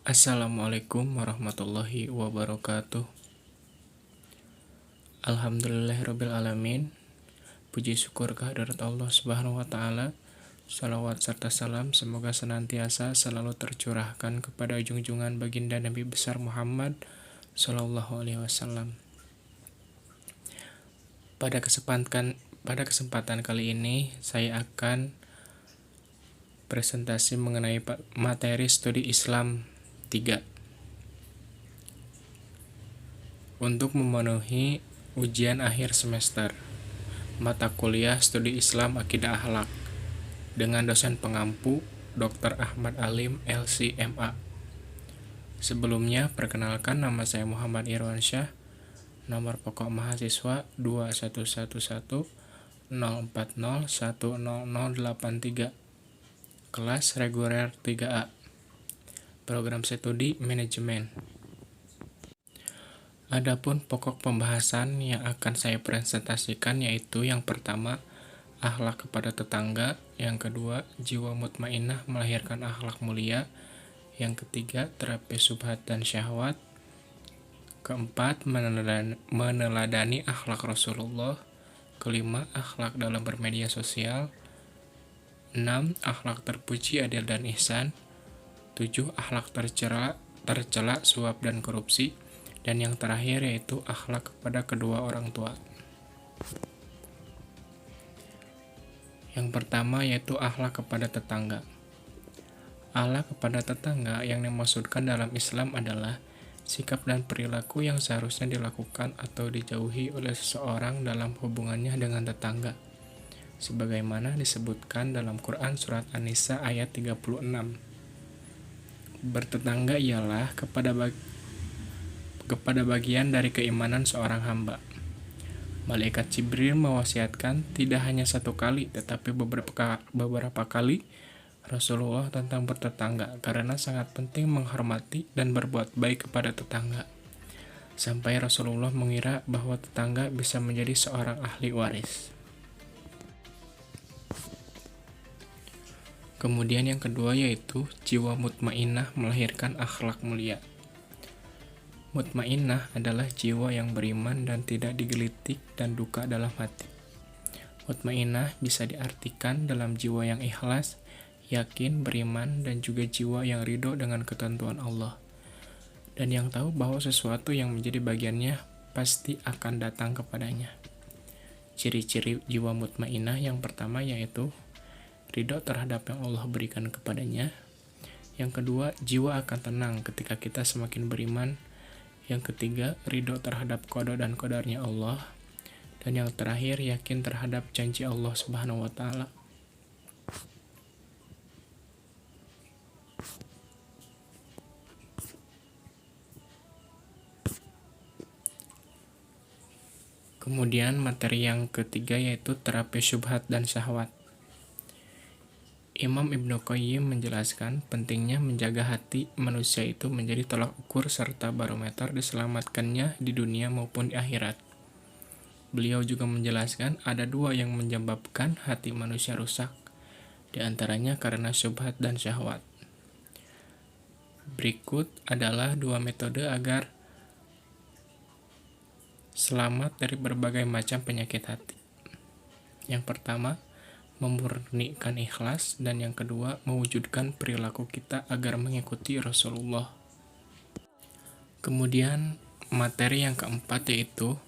Assalamualaikum warahmatullahi wabarakatuh. Alhamdulillahirabbil alamin. Puji syukur kehadirat Allah Subhanahu wa taala. Salawat serta salam semoga senantiasa selalu tercurahkan kepada junjungan baginda Nabi besar Muhammad sallallahu alaihi wasallam. Pada kesempatan kali ini saya akan presentasi mengenai materi studi Islam 3 untuk memenuhi ujian akhir semester mata kuliah studi Islam Akidah Akhlak dengan dosen pengampu Dr. Ahmad Alim LC.MA. Sebelumnya perkenalkan, nama saya Muhammad Irwansyah, nomor pokok mahasiswa 211104010083, kelas reguler 3A, program studi manajemen. Adapun pokok pembahasan yang akan saya presentasikan yaitu yang pertama, akhlak kepada tetangga, yang kedua, jiwa mutmainnah melahirkan akhlak mulia, yang ketiga, terapi syubhat dan syahwat, keempat, meneladani akhlak Rasulullah, kelima, akhlak dalam bermedia sosial, 6, akhlak terpuji, adil dan ihsan, 7, akhlak tercela suap dan korupsi, dan yang terakhir yaitu akhlak kepada kedua orang tua. Yang pertama yaitu akhlak kepada tetangga. Akhlak kepada tetangga yang dimaksudkan dalam Islam adalah sikap dan perilaku yang seharusnya dilakukan atau dijauhi oleh seseorang dalam hubungannya dengan tetangga, sebagaimana disebutkan dalam Quran Surat An-Nisa ayat 36. Bertetangga ialah kepada bagian dari keimanan seorang hamba. Malaikat Jibril mewasiatkan tidak hanya satu kali tetapi beberapa kali Rasulullah tentang bertetangga karena sangat penting menghormati dan berbuat baik kepada tetangga, sampai Rasulullah mengira bahwa tetangga bisa menjadi seorang ahli waris. Kemudian yang kedua yaitu jiwa mutmainnah melahirkan akhlak mulia. Mutmainnah adalah jiwa yang beriman dan tidak digelitik dan duka dalam hati. Mutmainnah bisa diartikan dalam jiwa yang ikhlas, yakin, beriman, dan juga jiwa yang ridho dengan ketentuan Allah, dan yang tahu bahwa sesuatu yang menjadi bagiannya pasti akan datang kepadanya. Ciri-ciri jiwa mutmainnah yang pertama yaitu ridho terhadap yang Allah berikan kepadanya. Yang kedua, jiwa akan tenang ketika kita semakin beriman. Yang ketiga, ridho terhadap qada dan qadarnya Allah. Dan yang terakhir, yakin terhadap janji Allah Subhanahu wa taala. Kemudian materi yang ketiga yaitu terapi syubhat dan syahwat. Imam Ibnu Qayyim menjelaskan pentingnya menjaga hati manusia itu menjadi tolak ukur serta barometer diselamatkannya di dunia maupun di akhirat. Beliau juga menjelaskan ada dua yang menyebabkan hati manusia rusak, di antaranya karena syubhat dan syahwat. Berikut adalah dua metode agar selamat dari berbagai macam penyakit hati. Yang pertama, memurnikan ikhlas, dan yang kedua, mewujudkan perilaku kita agar mengikuti Rasulullah. Kemudian materi yang keempat yaitu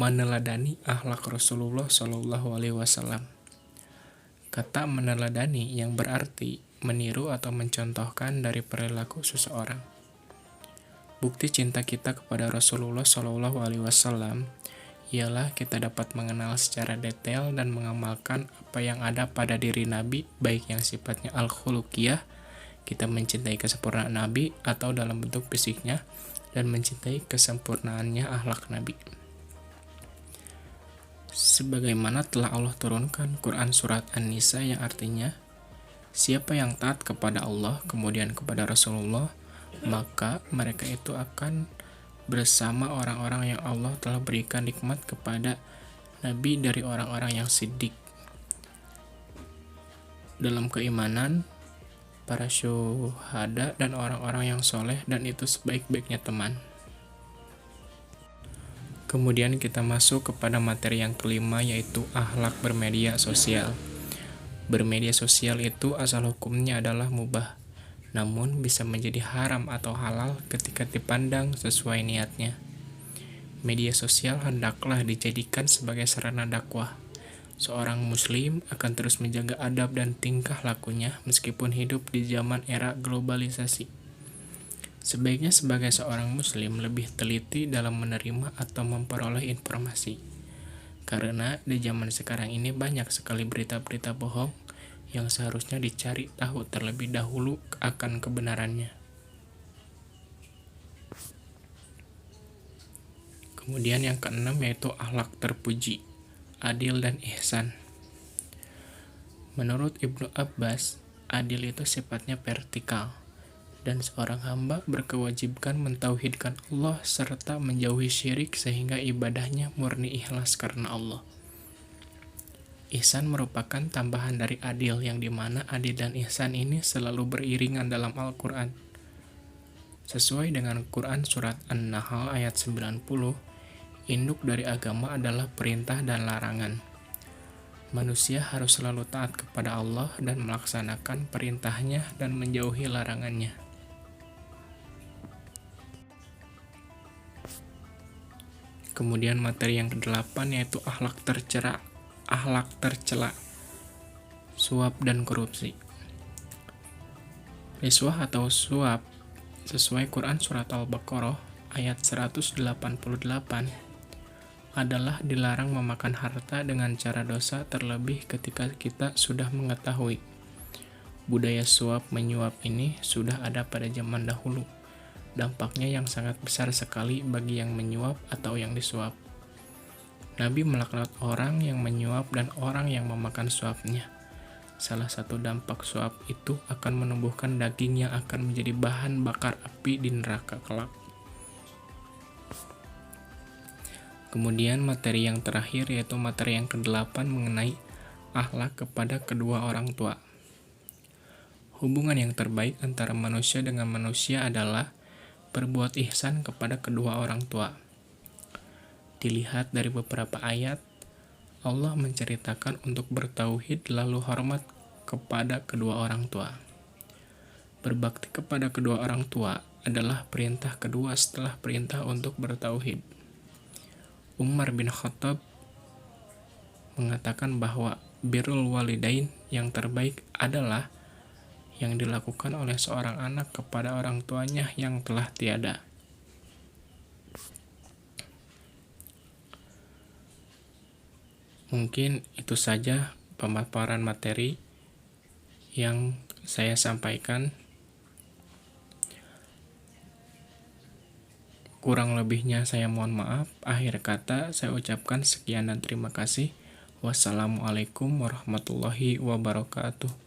meneladani akhlak Rasulullah Shallallahu Alaihi Wasallam. Kata meneladani yang berarti meniru atau mencontohkan dari perilaku seseorang. Bukti cinta kita kepada Rasulullah Shallallahu Alaihi Wasallam ialah kita dapat mengenal secara detail dan mengamalkan apa yang ada pada diri Nabi, baik yang sifatnya al-khuluqiyah, kita mencintai kesempurnaan Nabi, atau dalam bentuk fisiknya, dan mencintai kesempurnaannya akhlak Nabi. Sebagaimana telah Allah turunkan Quran Surat An-Nisa yang artinya, siapa yang taat kepada Allah, kemudian kepada Rasulullah, maka mereka itu akan bersama orang-orang yang Allah telah berikan nikmat kepada Nabi dari orang-orang yang siddiq dalam keimanan, para syuhada, dan orang-orang yang soleh, dan itu sebaik-baiknya teman. Kemudian kita masuk kepada materi yang kelima, yaitu akhlak bermedia sosial. Bermedia sosial itu asal hukumnya adalah mubah, namun bisa menjadi haram atau halal ketika dipandang sesuai niatnya. Media sosial hendaklah dijadikan sebagai sarana dakwah. Seorang muslim akan terus menjaga adab dan tingkah lakunya meskipun hidup di zaman era globalisasi. Sebaiknya sebagai seorang muslim lebih teliti dalam menerima atau memperoleh informasi. Karena di zaman sekarang ini banyak sekali berita-berita bohong yang seharusnya dicari tahu terlebih dahulu akan kebenarannya. Kemudian yang keenam yaitu akhlak terpuji, adil dan ihsan. Menurut Ibnu Abbas, adil itu sifatnya vertikal, dan seorang hamba berkewajiban mentauhidkan Allah serta menjauhi syirik sehingga ibadahnya murni ikhlas karena Allah. Ihsan merupakan tambahan dari adil, yang dimana adil dan ihsan ini selalu beriringan dalam Al-Quran. Sesuai dengan Quran surat An-Nahl ayat 90, induk dari agama adalah perintah dan larangan. Manusia harus selalu taat kepada Allah dan melaksanakan perintahnya dan menjauhi larangannya. Kemudian materi yang ke-8 yaitu akhlak tercela, suap dan korupsi. Riswah atau suap sesuai Quran surat Al-Baqarah ayat 188 adalah dilarang memakan harta dengan cara dosa, terlebih ketika kita sudah mengetahui budaya suap menyuap ini sudah ada pada zaman dahulu. Dampaknya yang sangat besar sekali bagi yang menyuap atau yang disuap. Nabi melaknat orang yang menyuap dan orang yang memakan suapnya. Salah satu dampak suap itu akan menumbuhkan daging yang akan menjadi bahan bakar api di neraka kelak. Kemudian materi yang terakhir yaitu materi yang ke-8 mengenai akhlak kepada kedua orang tua. Hubungan yang terbaik antara manusia dengan manusia adalah berbuat ihsan kepada kedua orang tua. Dilihat dari beberapa ayat, Allah menceritakan untuk bertauhid lalu hormat kepada kedua orang tua. Berbakti kepada kedua orang tua adalah perintah kedua setelah perintah untuk bertauhid. Umar bin Khattab mengatakan bahwa birrul walidain yang terbaik adalah yang dilakukan oleh seorang anak kepada orang tuanya yang telah tiada. Mungkin itu saja pemaparan materi yang saya sampaikan. Kurang lebihnya saya mohon maaf. Akhir kata saya ucapkan sekian dan terima kasih. Wassalamualaikum warahmatullahi wabarakatuh.